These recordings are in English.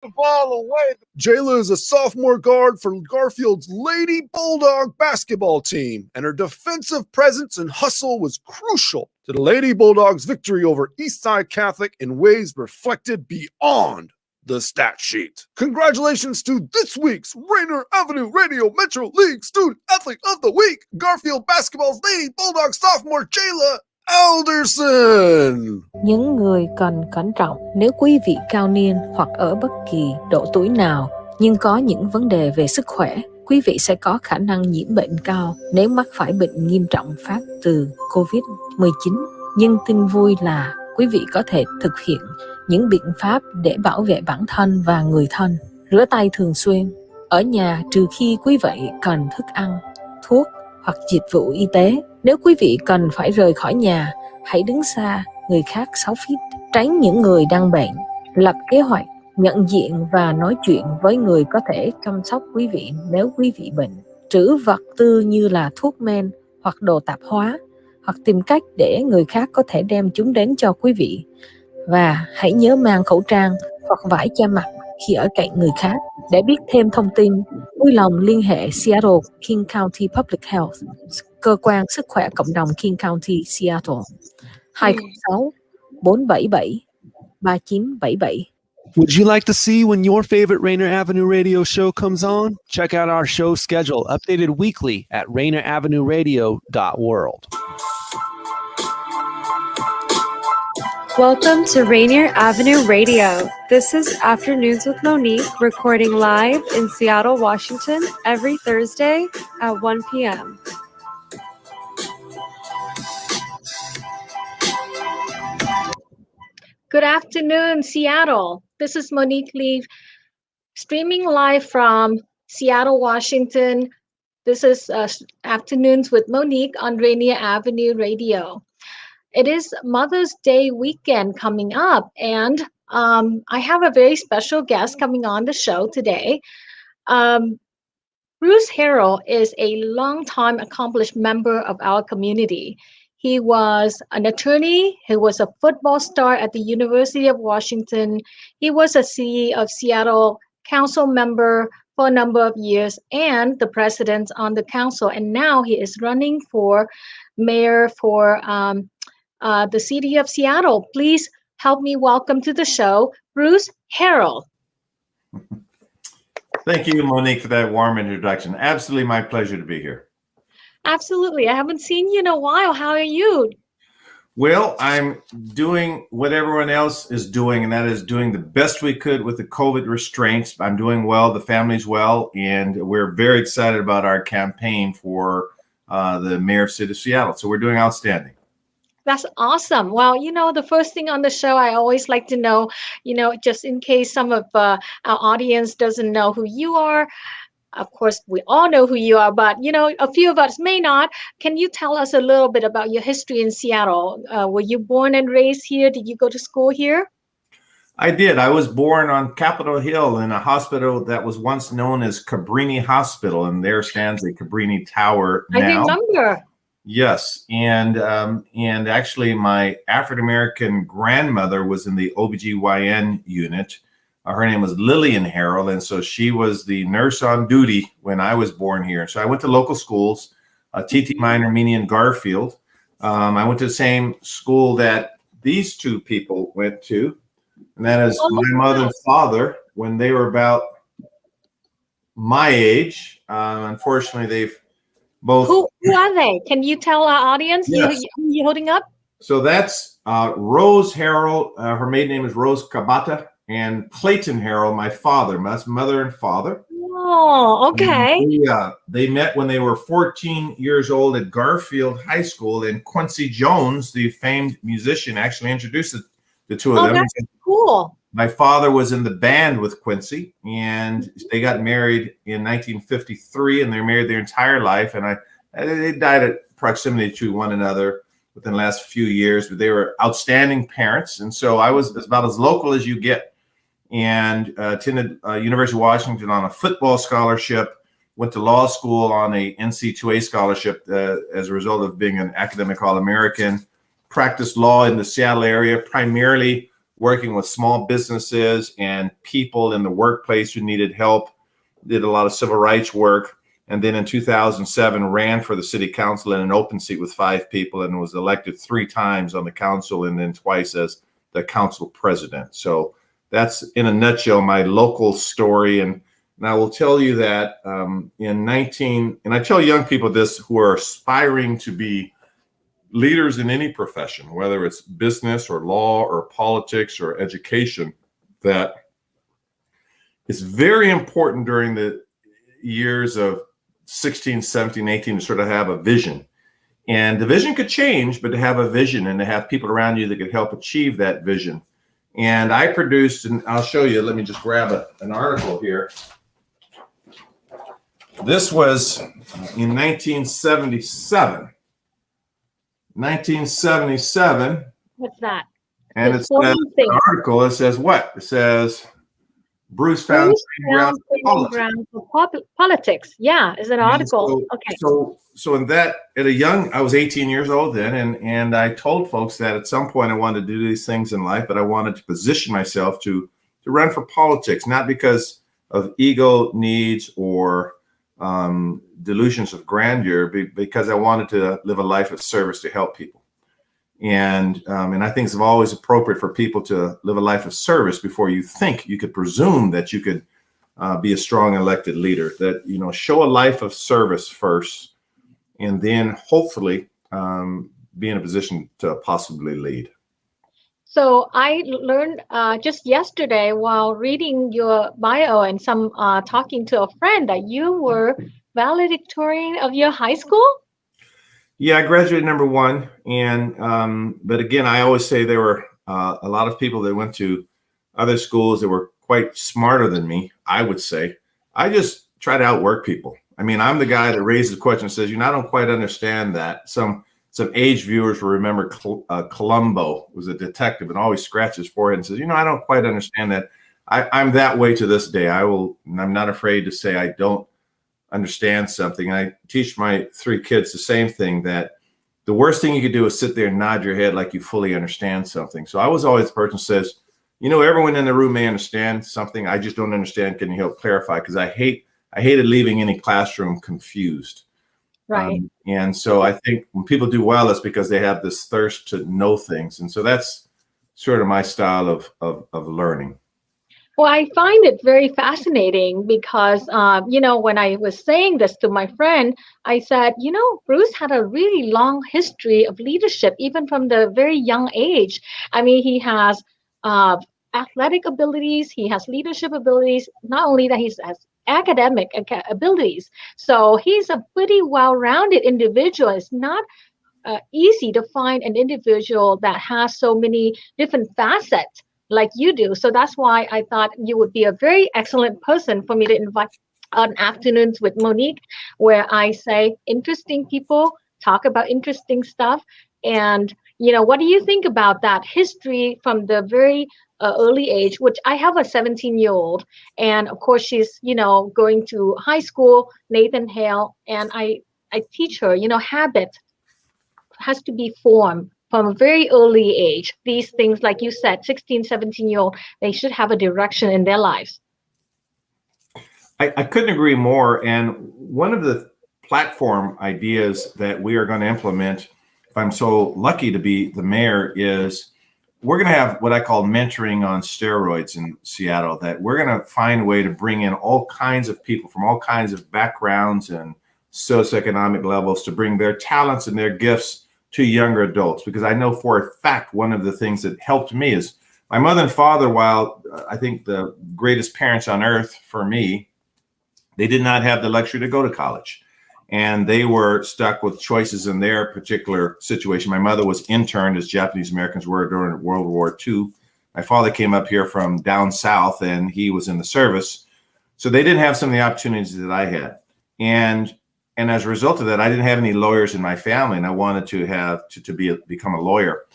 The ball away. Jayla is a sophomore guard for Garfield's Lady Bulldog basketball team, and her defensive presence and hustle was crucial to the Lady Bulldogs' victory over Eastside Catholic in ways reflected beyond the stat sheet. Congratulations to this week's Rainier Avenue Radio Metro League Student Athlete of the Week, Garfield Basketball's Lady Bulldog sophomore Jayla Alderson. Những người cần cẩn trọng nếu quý vị cao niên hoặc ở bất kỳ độ tuổi nào nhưng có những vấn đề về sức khỏe, quý vị sẽ có khả năng nhiễm bệnh cao nếu mắc phải bệnh nghiêm trọng phát từ COVID-19. Nhưng tin vui là quý vị có thể thực hiện những biện pháp để bảo vệ bản thân và người thân. Rửa tay thường xuyên, ở nhà trừ khi quý vị cần thức ăn, thuốc hoặc dịch vụ y tế. Nếu quý vị cần phải rời khỏi nhà, hãy đứng xa người khác 6 feet, tránh những người đang bệnh, lập kế hoạch, nhận diện và nói chuyện với người có thể chăm sóc quý vị nếu quý vị bệnh. Trữ vật tư như là thuốc men hoặc đồ tạp hóa, hoặc tìm cách để người khác có thể đem chúng đến cho quý vị. Và hãy nhớ mang khẩu trang hoặc vải che mặt khi ở cạnh người khác. Để biết thêm thông tin, vui lòng liên hệ Seattle King County Public Health, cơ quan sức khỏe cộng đồng King County, Seattle, 206-477-3977. Would you like to see when your favorite Rainier Avenue Radio show comes on? Check out our show schedule, updated weekly at rainieravenue.radio.world. Welcome to Rainier Avenue Radio. This is Afternoons with Monique, recording live in Seattle, Washington, every Thursday at 1 p.m. Good afternoon, Seattle. This is Monique Lee, streaming live from Seattle, Washington. This is Afternoons with Monique on Rainier Avenue Radio. It is Mother's Day weekend coming up, and I have a very special guest coming on the show today. Bruce Harrell is a longtime accomplished member of our community. He was an attorney. He was a football star at the University of Washington. He was a City of Seattle council member for a number of years and the president on the council. And now he is running for mayor for the City of Seattle. Please help me welcome to the show, Bruce Harrell. Thank you, Monique, for that warm introduction. Absolutely my pleasure to be here. Absolutely. I haven't seen you in a while. How are you? Well, I'm doing what everyone else is doing, and that is doing the best we could with the COVID restraints. I'm doing well. The family's well, and we're very excited about our campaign for the mayor of City of Seattle. So we're doing outstanding. That's awesome. Well, the first thing on the show, I always like to know, just in case some of our audience doesn't know who you are. Of course, we all know who you are, but, a few of us may not. Can you tell us a little bit about your history in Seattle? Were you born and raised here? Did you go to school here? I did. I was born on Capitol Hill in a hospital that was once known as Cabrini Hospital, and there stands the Cabrini Tower now. I remember. Yes. And actually my African-American grandmother was in the OBGYN unit. Her name was Lillian Harrell. And so she was the nurse on duty when I was born here. So I went to local schools, T.T. Minor, Meany, and Garfield. I went to the same school that these two people went to. And that is my mother and father when they were about my age. Unfortunately, they've both. Who are they? Can you tell our audience? Yes. You holding up? So that's Rose Harrell. Her maiden name is Rose Kabata. And Clayton Harrell, my father, my mother and father. Oh, okay. They met when they were 14 years old at Garfield High School, and Quincy Jones, the famed musician, actually introduced the two of them. That's cool. My father was in the band with Quincy, and they got married in 1953, and they're married their entire life. And they died at proximity to one another within the last few years, but they were outstanding parents. And so I was about as local as you get. And attended University of Washington on a football scholarship, went to law school on a NC2A scholarship as a result of being an academic All-American, practiced law in the Seattle area, primarily working with small businesses and people in the workplace who needed help, did a lot of civil rights work. And then in 2007, ran for the city council in an open seat with 5 people and was elected 3 times on the council and then twice as the council president. So that's in a nutshell my local story. And I will tell you that and I tell young people this who are aspiring to be leaders in any profession, whether it's business or law or politics or education, that it's very important during the years of 16, 17, 18 to sort of have a vision. And the vision could change, but to have a vision and to have people around you that could help achieve that vision. And I produced, and I'll show you, let me just grab an article here. This was in 1977. 1977. What's that? And it says, an article, it says what? It says, Bruce found training ground for politics. Yeah, it's an article. Okay. So in that, I was 18 years old then, and I told folks that at some point I wanted to do these things in life, but I wanted to position myself to run for politics, not because of ego needs or delusions of grandeur, because I wanted to live a life of service to help people. And I think it's always appropriate for people to live a life of service before you think you could presume that you could be a strong elected leader. That, show a life of service first, and then hopefully be in a position to possibly lead. So I learned just yesterday while reading your bio and some talking to a friend that you were valedictorian of your high school. Yeah, I graduated number 1, and but again, I always say there were a lot of people that went to other schools that were quite smarter than me. I would say I just try to outwork people. I mean, I'm the guy that raises the question and says, I don't quite understand that. Some age viewers will remember Columbo was a detective and always scratched his forehead and says, I don't quite understand that. I'm that way to this day. I'm not afraid to say I don't understand something. I teach my 3 kids the same thing, that the worst thing you could do is sit there and nod your head like you fully understand something. So I was always the person who says, everyone in the room may understand something. I just don't understand. Can you help clarify? Because I hated leaving any classroom confused. Right. And so I think when people do well, it's because they have this thirst to know things. And so that's sort of my style of learning. Well, I find it very fascinating because, when I was saying this to my friend, I said, Bruce had a really long history of leadership, even from the very young age. I mean, he has athletic abilities, he has leadership abilities, not only that, he has academic abilities. So he's a pretty well-rounded individual. It's not easy to find an individual that has so many different facets like you do. So that's why I thought you would be a very excellent person for me to invite on Afternoons with Monique, where I say interesting people talk about interesting stuff. And, what do you think about that history from the very early age, which I have a 17-year-old. And of course, she's, going to high school, Nathan Hale. And I teach her, habit has to be formed from a very early age. These things, like you said, 16, 17-year-old, they should have a direction in their lives. I couldn't agree more. And one of the platform ideas that we are going to implement, if I'm so lucky to be the mayor, is we're going to have what I call mentoring on steroids in Seattle, that we're going to find a way to bring in all kinds of people from all kinds of backgrounds and socioeconomic levels to bring their talents and their gifts to younger adults. Because I know for a fact, one of the things that helped me is my mother and father, while I think the greatest parents on earth for me, they did not have the luxury to go to college. And they were stuck with choices in their particular situation. My mother was interned, as Japanese Americans were, during World War II. My father came up here from down south, and he was in the service. So they didn't have some of the opportunities that I had. And as a result of that, I didn't have any lawyers in my family, and I wanted to have to become a lawyer.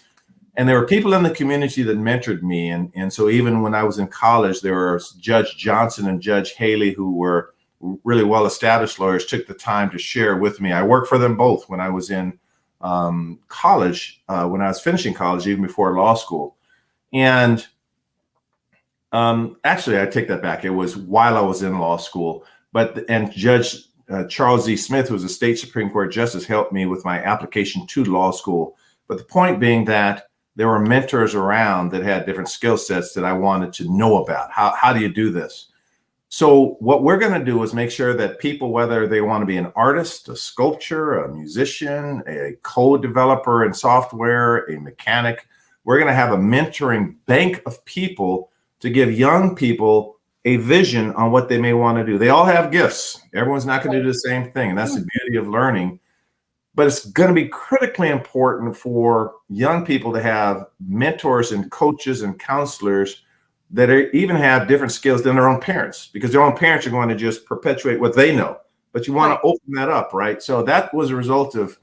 And there were people in the community that mentored me. And so even when I was in college, there were Judge Johnson and Judge Haley, who were really well-established lawyers, took the time to share with me. I worked for them both when I was in college, when I was finishing college, even before law school. And Actually, I take that back. It was while I was in law school, and Judge Charles E. Smith, who was a state Supreme Court justice, helped me with my application to law school. But the point being that there were mentors around that had different skill sets that I wanted to know about. How do you do this? So what we're going to do is make sure that people, whether they want to be an artist, a sculptor, a musician, a code developer in software, a mechanic, we're going to have a mentoring bank of people to give young people a vision on what they may want to do. They all have gifts. Everyone's not going to do the same thing. And that's the beauty of learning. But it's going to be critically important for young people to have mentors and coaches and counselors that even have different skills than their own parents, because their own parents are going to just perpetuate what they know. But you want to open that up, right? So that was a result of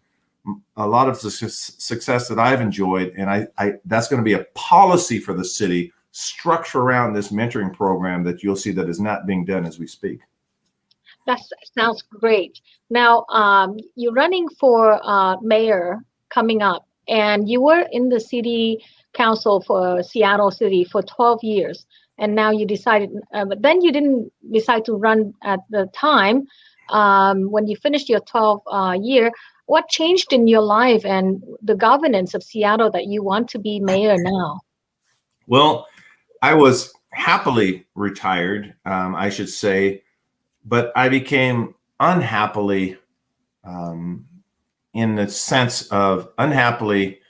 a lot of the success that I've enjoyed. And I that's going to be a policy for the city, structure around this mentoring program that you'll see that is not being done as we speak. That sounds great. Now, you're running for mayor coming up, and you were in the city council for Seattle City for 12 years. And now you decided, but then you didn't decide to run at the time. When you finished your 12 year, what changed in your life and the governance of Seattle that you want to be mayor now? Well, I was happily retired, I should say, but I became unhappily in the sense of unhappily,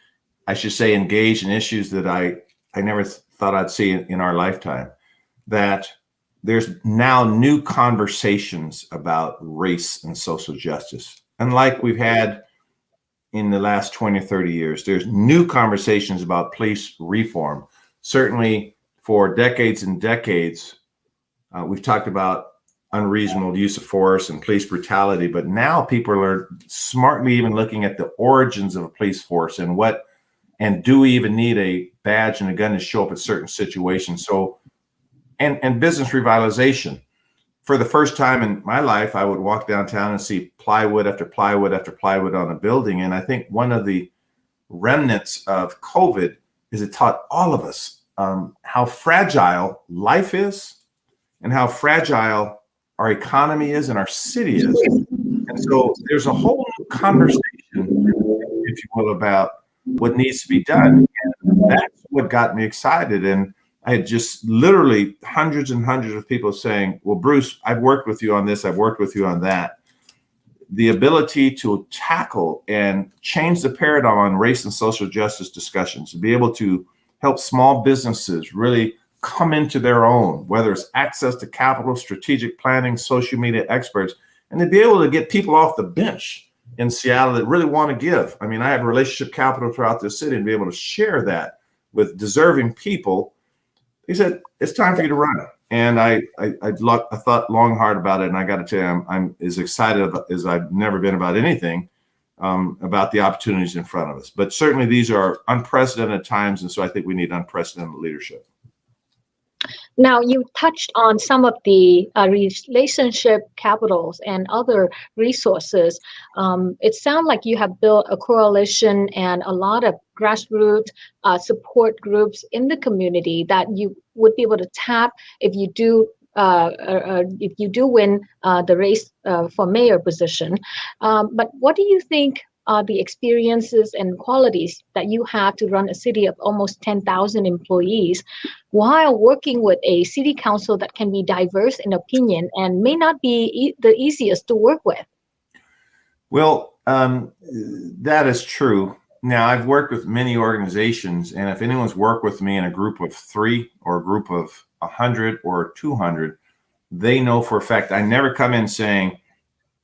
I should say, engaged in issues that I never thought I'd see in our lifetime. That there's now new conversations about race and social justice. Unlike we've had in the last 20 or 30 years, there's new conversations about police reform. Certainly for decades and decades, we've talked about unreasonable use of force and police brutality, but now people are smartly even looking at the origins of a police force and do we even need a badge and a gun to show up at certain situations? So, and business revitalization. For the first time in my life, I would walk downtown and see plywood after plywood after plywood on a building. And I think one of the remnants of COVID is it taught all of us how fragile life is and how fragile our economy is and our city is. And so there's a whole new conversation, if you will, about what needs to be done. And that's what got me excited. And I had just literally hundreds and hundreds of people saying, well, Bruce, I've worked with you on this. I've worked with you on that. The ability to tackle and change the paradigm on race and social justice discussions, to be able to help small businesses really come into their own, whether it's access to capital, strategic planning, social media experts, and to be able to get people off the bench in Seattle that really want to give. I mean, I have relationship capital throughout the city and be able to share that with deserving people. He said, it's time for you to run. And I thought long, hard about it. And I got to tell you, I'm as excited as I've never been about anything, about the opportunities in front of us. But certainly these are unprecedented times. And so I think we need unprecedented leadership. Now, you touched on some of the relationship capitals and other resources. It sounds like you have built a coalition and a lot of grassroots support groups in the community that you would be able to tap if you do win the race for mayor position. But what do you think are the experiences and qualities that you have to run a city of almost 10,000 employees while working with a city council that can be diverse in opinion and may not be the easiest to work with? Well, that is true. Now, I've worked with many organizations, and if anyone's worked with me in a group of 3 or a group of 100 or 200, they know for a fact I never come in saying,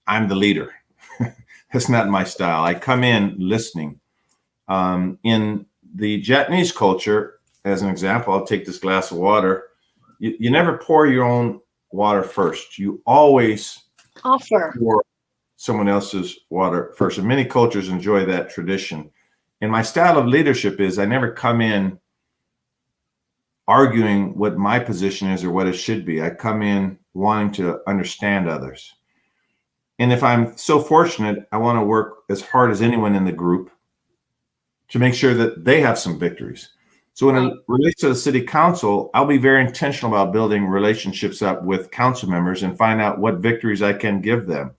I'm the leader. That's not my style. I come in listening. In the Japanese culture, as an example, I'll take this glass of water. You never pour your own water first. You always Offer. Pour someone else's water first. And many cultures enjoy that tradition. And my style of leadership is I never come in arguing what my position is or what it should be. I come in wanting to understand others. And if I'm so fortunate, I want to work as hard as anyone in the group to make sure that they have some victories. So when it relates to the city council, I'll be very intentional about building relationships up with council members and find out what victories I can give them.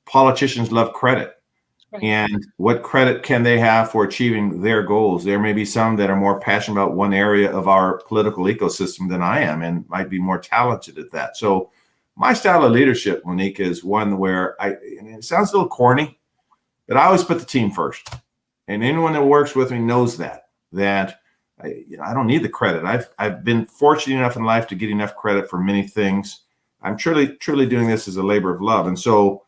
Politicians love credit. And what credit can they have for achieving their goals? There may be some that are more passionate about one area of our political ecosystem than I am and might be more talented at that. So my style of leadership, Monique, is one where and it sounds a little corny, but I always put the team first. And anyone that works with me knows that I don't need the credit. I've been fortunate enough in life to get enough credit for many things. I'm truly doing this as a labor of love. And so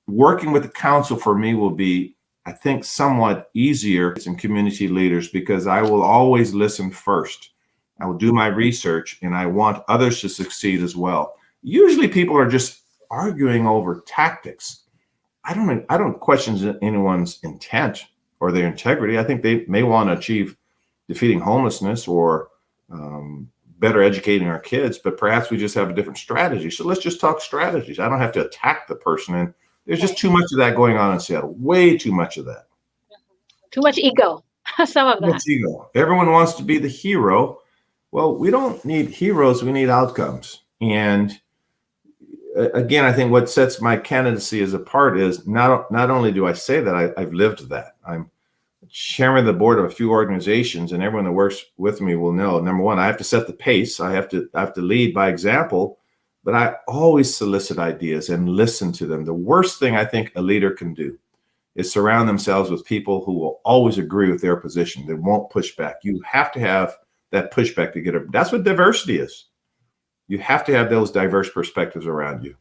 working with the council for me will be, I think, somewhat easier than community leaders, because I will always listen first. I will do my research, and I want others to succeed as well. Usually people are just arguing over tactics. I don't question anyone's intent or their integrity. I think they may want to achieve defeating homelessness or better educating our kids, but perhaps we just have a different strategy. So let's just talk strategies. I don't have to attack the person. And there's just too much of that going on in Seattle. Way too much of that. Too much ego. Some of that. Much ego. Everyone wants to be the hero. Well, we don't need heroes. We need outcomes. And again, I think what sets my candidacy as apart is not only do I say that, I've lived that. I'm chairman of the board of a few organizations, and everyone that works with me will know, number one, I have to set the pace. I have to lead by example, but I always solicit ideas and listen to them. The worst thing I think a leader can do is surround themselves with people who will always agree with their position. They won't push back. You have to have that pushback to get it. That's what diversity is. You have to have those diverse perspectives around you.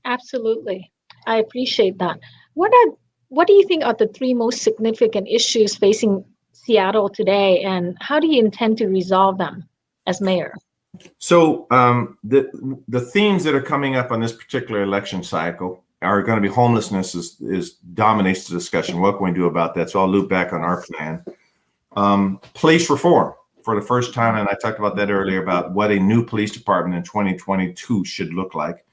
Absolutely. I appreciate that. What do you think are the three most significant issues facing Seattle today, and how do you intend to resolve them as mayor? So the themes that are coming up on this particular election cycle are going to be homelessness is dominates the discussion. What can we do about that? So I'll loop back on our plan. Police reform for the first time, and I talked about that earlier, about what a new police department in 2022 should look like.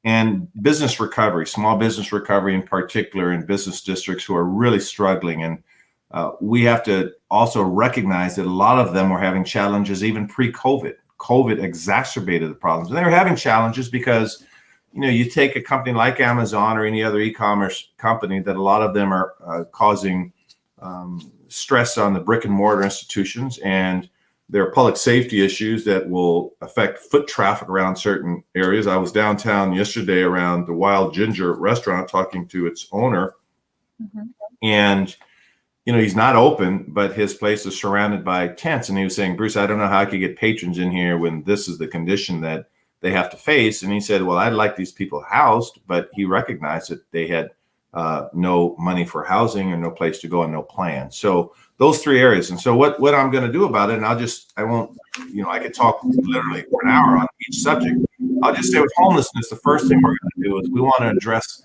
And business recovery, small business recovery in particular, in business districts who are really struggling. And we have to also recognize that a lot of them were having challenges even pre-COVID. COVID exacerbated the problems. And they were having challenges because, you take a company like Amazon or any other e-commerce company, that a lot of them are causing stress on the brick and mortar institutions, and there are public safety issues that will affect foot traffic around certain areas. I was downtown yesterday around the Wild Ginger restaurant talking to its owner. Mm-hmm. And, he's not open, but his place is surrounded by tents. And he was saying, Bruce, I don't know how I could get patrons in here when this is the condition that they have to face. And he said, well, I'd like these people housed, but he recognized that they had no money for housing and no place to go and no plan. So those three areas. And so what I'm going to do about it, and I could talk literally for an hour on each subject. I'll just say with homelessness, the first thing we're going to do is we want to address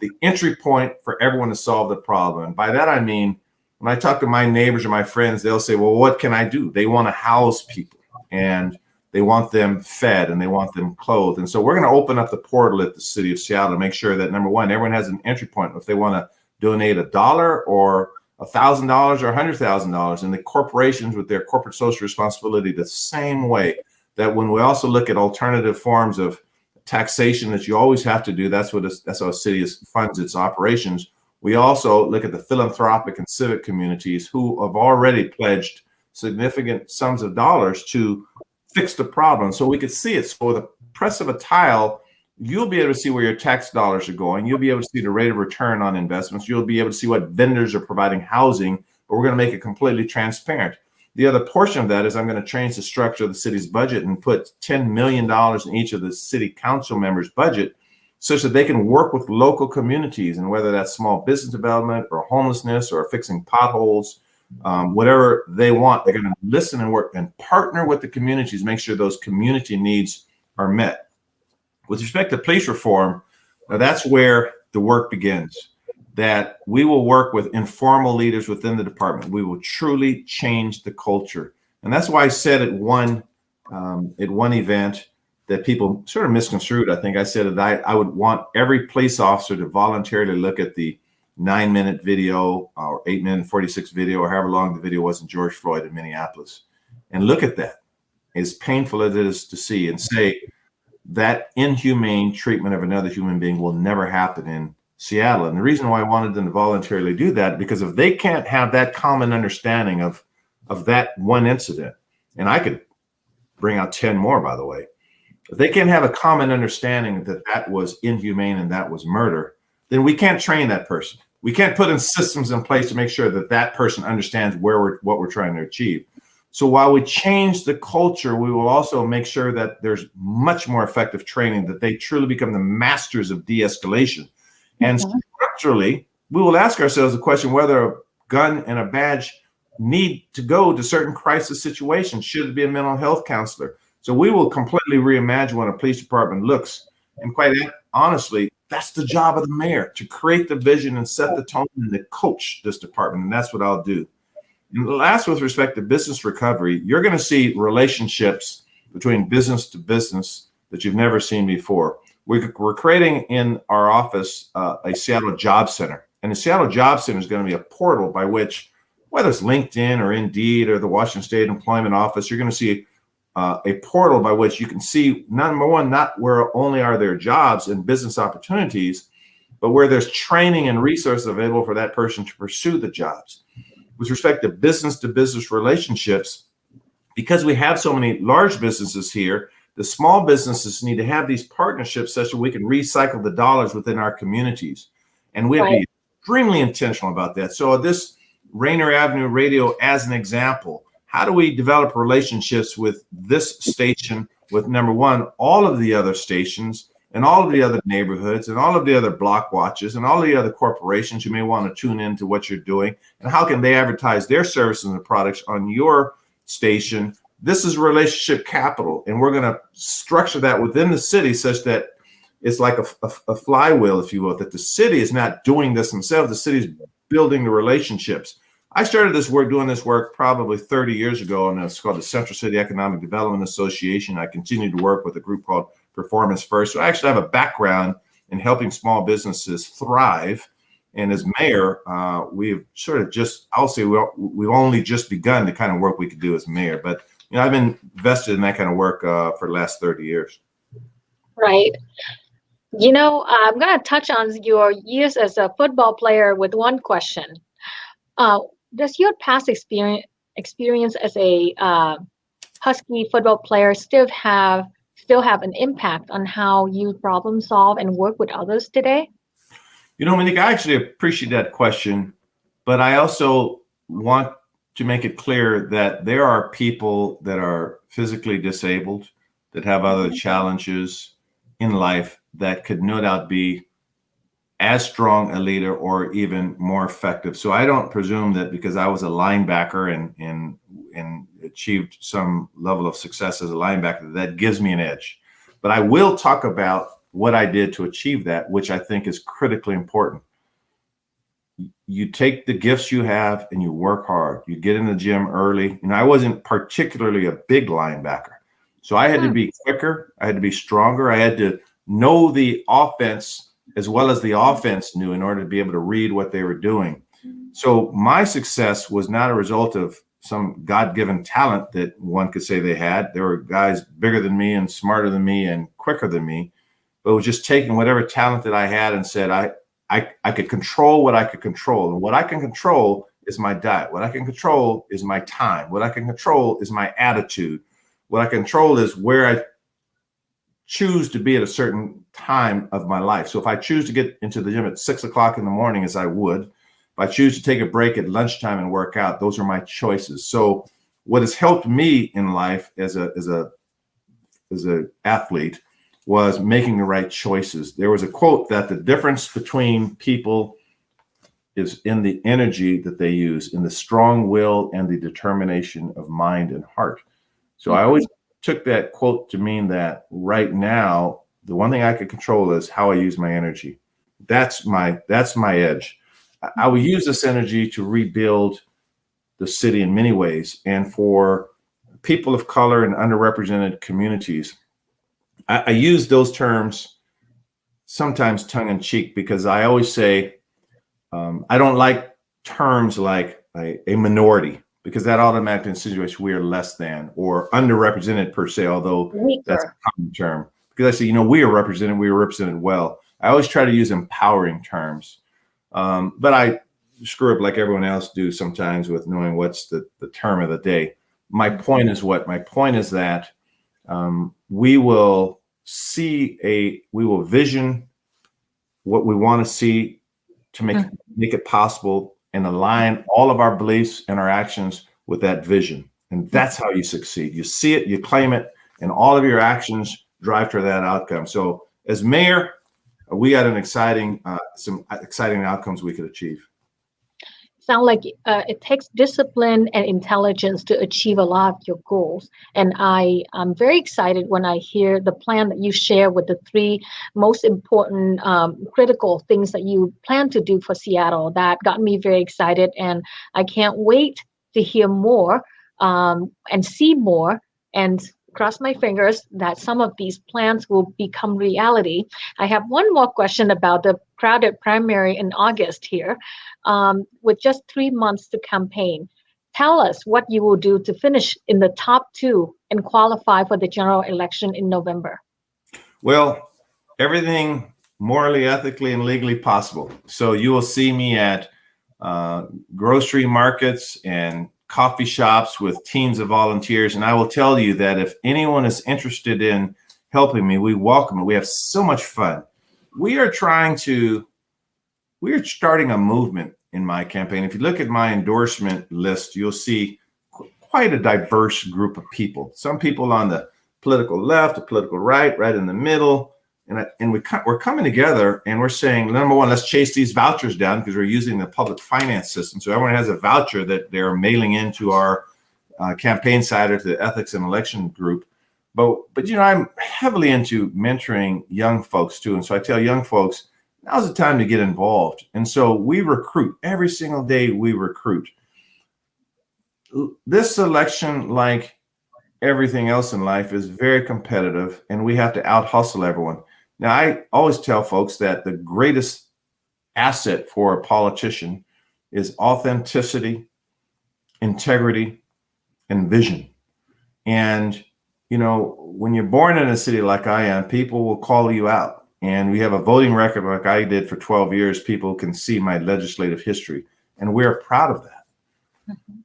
the entry point for everyone to solve the problem. And by that, I mean, when I talk to my neighbors or my friends, they'll say, well, what can I do? They want to house people, and they want them fed, and they want them clothed. And so we're going to open up the portal at the city of Seattle to make sure that, number one, everyone has an entry point. If they want to donate $1 or $1,000 or $100,000, and the corporations with their corporate social responsibility the same way, that when we also look at alternative forms of taxation that you always have to do, that's how a city funds its operations. We also look at the philanthropic and civic communities who have already pledged significant sums of dollars to fix the problem. So we could see it. So with the press of a tile, you'll be able to see where your tax dollars are going. You'll be able to see the rate of return on investments. You'll be able to see what vendors are providing housing, but we're going to make it completely transparent. The other portion of that is I'm going to change the structure of the city's budget and put $10 million in each of the city council members' budget, such that they can work with local communities, and whether that's small business development or homelessness or fixing potholes, whatever they want, they're going to listen and work and partner with the communities, make sure those community needs are met. With respect to police reform, now that's where the work begins, that we will work with informal leaders within the department. We will truly change the culture. And that's why I said at one event that people sort of misconstrued, I think I said that I would want every police officer to voluntarily look at the 9-minute video or 8-minute 46 video or however long the video was in George Floyd in Minneapolis. And look at that. As painful as it is to see, and say that inhumane treatment of another human being will never happen in Seattle. And the reason why I wanted them to voluntarily do that, because if they can't have that common understanding of that one incident, and I could bring out 10 more, by the way, if they can't have a common understanding that that was inhumane and that was murder, then we can't train that person. We can't put in systems in place to make sure that that person understands what we're trying to achieve. So while we change the culture, we will also make sure that there's much more effective training, that they truly become the masters of de-escalation. And structurally, we will ask ourselves the question whether a gun and a badge need to go to certain crisis situations. Should it be a mental health counselor? So we will completely reimagine what a police department looks. And quite honestly, that's the job of the mayor, to create the vision and set the tone and to coach this department. And that's what I'll do. And last, with respect to business recovery, you're going to see relationships between business to business that you've never seen before. We're creating in our office a Seattle Job Center. And the Seattle Job Center is going to be a portal by which, whether it's LinkedIn or Indeed or the Washington State Employment Office, you're going to see a portal by which you can see, number one, not where only are there jobs and business opportunities, but where there's training and resources available for that person to pursue the jobs. With respect to business relationships, because we have so many large businesses here, the small businesses need to have these partnerships such that we can recycle the dollars within our communities. And we have to be extremely intentional about that. So this Rainier Avenue Radio as an example, how do we develop relationships with this station, with number one, all of the other stations and all of the other neighborhoods and all of the other block watches and all of the other corporations who may want to tune into what you're doing, and how can they advertise their services and products on your station? This is relationship capital, and we're going to structure that within the city such that it's like a flywheel, if you will, that the city is not doing this themselves. The city is building the relationships. I started doing this work probably 30 years ago, and it's called the Central City Economic Development Association. I continue to work with a group called Performance First. So I actually have a background in helping small businesses thrive. And as mayor, we've sort of we've only just begun the kind of work we could do as mayor. But I've been invested in that kind of work for the last 30 years. Right. I'm going to touch on your years as a football player with one question. Does your past experience as a Husky football player still have an impact on how you problem solve and work with others today? Monique, I actually appreciate that question, but I also want to make it clear that there are people that are physically disabled, that have other challenges in life, that could no doubt be as strong a leader or even more effective. So I don't presume that because I was a linebacker and achieved some level of success as a linebacker, that gives me an edge. But I will talk about what I did to achieve that, which I think is critically important. You take the gifts you have and you work hard. You get in the gym early. I wasn't particularly a big linebacker, so I had to be quicker. I had to be stronger. I had to know the offense as well as the offense knew in order to be able to read what they were doing. So my success was not a result of some God-given talent that one could say they had. There were guys bigger than me and smarter than me and quicker than me, but it was just taking whatever talent that I had and said, I could control what I could control. And what I can control is my diet. What I can control is my time. What I can control is my attitude. What I control is where I choose to be at a certain time of my life. So if I choose to get into the gym at 6 o'clock in the morning, as I would, if I choose to take a break at lunchtime and work out, those are my choices. So what has helped me in life as a athlete was making the right choices. There was a quote that the difference between people is in the energy that they use, in the strong will and the determination of mind and heart. So I always took that quote to mean that right now, the one thing I could control is how I use my energy. That's my edge. I will use this energy to rebuild the city in many ways. And for people of color and underrepresented communities, I use those terms sometimes tongue in cheek, because I always say I don't like terms like a minority, because that automatically insinuates we are less than or underrepresented per se, although that's a common term. Because I say, we are represented well. I always try to use empowering terms. But I screw up like everyone else do sometimes with knowing what's the term of the day. My point is that we will vision what we want to see to make it possible and align all of our beliefs and our actions with that vision. And that's how you succeed. You see it, you claim it, and all of your actions drive to that outcome. So as mayor, we got some exciting outcomes we could achieve. Sound like it takes discipline and intelligence to achieve a lot of your goals. And I'm very excited when I hear the plan that you share with the 3 most important critical things that you plan to do for Seattle. That got me very excited, and I can't wait to hear more and see more, and cross my fingers that some of these plans will become reality. I have one more question about the crowded primary in August here. With just 3 months to campaign, tell us what you will do to finish in the top 2 and qualify for the general election in November. Well, everything morally, ethically, and legally possible. So you will see me at grocery markets and coffee shops with teams of volunteers. And I will tell you that if anyone is interested in helping me, we welcome it. We have so much fun. We are starting a movement in my campaign. If you look at my endorsement list, you'll see quite a diverse group of people. Some people on the political left, the political right, right in the middle. And we're coming together and we're saying, number one, let's chase these vouchers down, because we're using the public finance system. So everyone has a voucher that they're mailing into our campaign side or to the ethics and election group. But I'm heavily into mentoring young folks too. And so I tell young folks, now's the time to get involved. And so we recruit every single day. We recruit. This election, like everything else in life, is very competitive, and we have to out hustle everyone. Now, I always tell folks that the greatest asset for a politician is authenticity, integrity, and vision. And, when you're born in a city like I am, people will call you out. And we have a voting record like I did for 12 years. People can see my legislative history, and we're proud of that. Mm-hmm.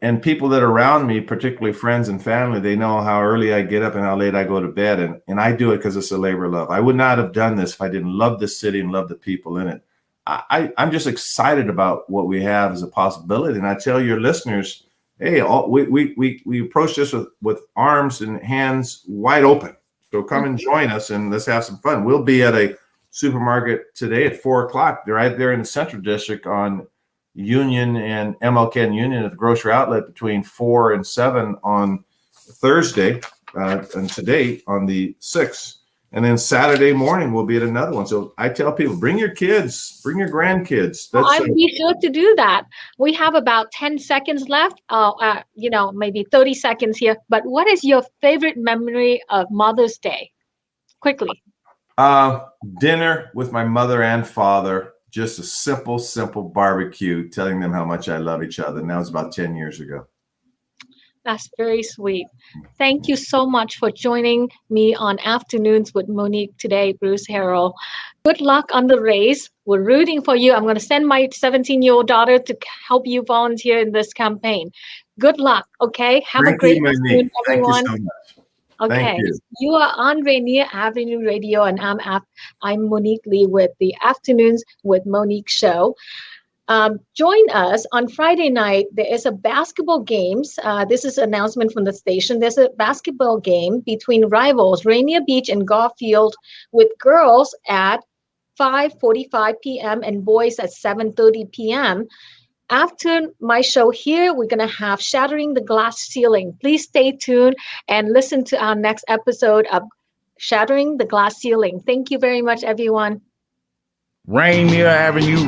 And people that are around me, particularly friends and family, they know how early I get up and how late I go to bed. And I do it because it's a labor of love. I would not have done this if I didn't love this city and love the people in it. I'm just excited about what we have as a possibility. And I tell your listeners, hey, we approach this with arms and hands wide open. So come and join us and let's have some fun. We'll be at a supermarket today at 4:00. They're right there in the Central District on Union and MLK and Union at the grocery outlet between 4 and 7 on Thursday, and today on the 6th. And then Saturday morning we'll be at another one. So I tell people, bring your kids, bring your grandkids. I'd be sure to do that. We have about 10 seconds left, maybe 30 seconds here. But what is your favorite memory of Mother's Day? Quickly. Dinner with my mother and father. Just a simple barbecue, telling them how much I love each other. And that was about 10 years ago. That's very sweet. Thank you so much for joining me on Afternoons with Monique today, Bruce Harrell. Good luck on the race. We're rooting for you. I'm going to send my 17-year-old daughter to help you volunteer in this campaign. Good luck, okay? Have a great afternoon, everyone. Thank you so much. Okay, you are on Rainier Avenue Radio, and I'm Monique Lee with the Afternoons with Monique show. Join us on Friday night. There is a basketball games. This is an announcement from the station. There's a basketball game between rivals Rainier Beach and Garfield, with girls at 5:45 p.m. and boys at 7:30 p.m. After my show here, we're going to have Shattering the Glass Ceiling. Please stay tuned and listen to our next episode of Shattering the Glass Ceiling. Thank you very much, everyone. Rainier Avenue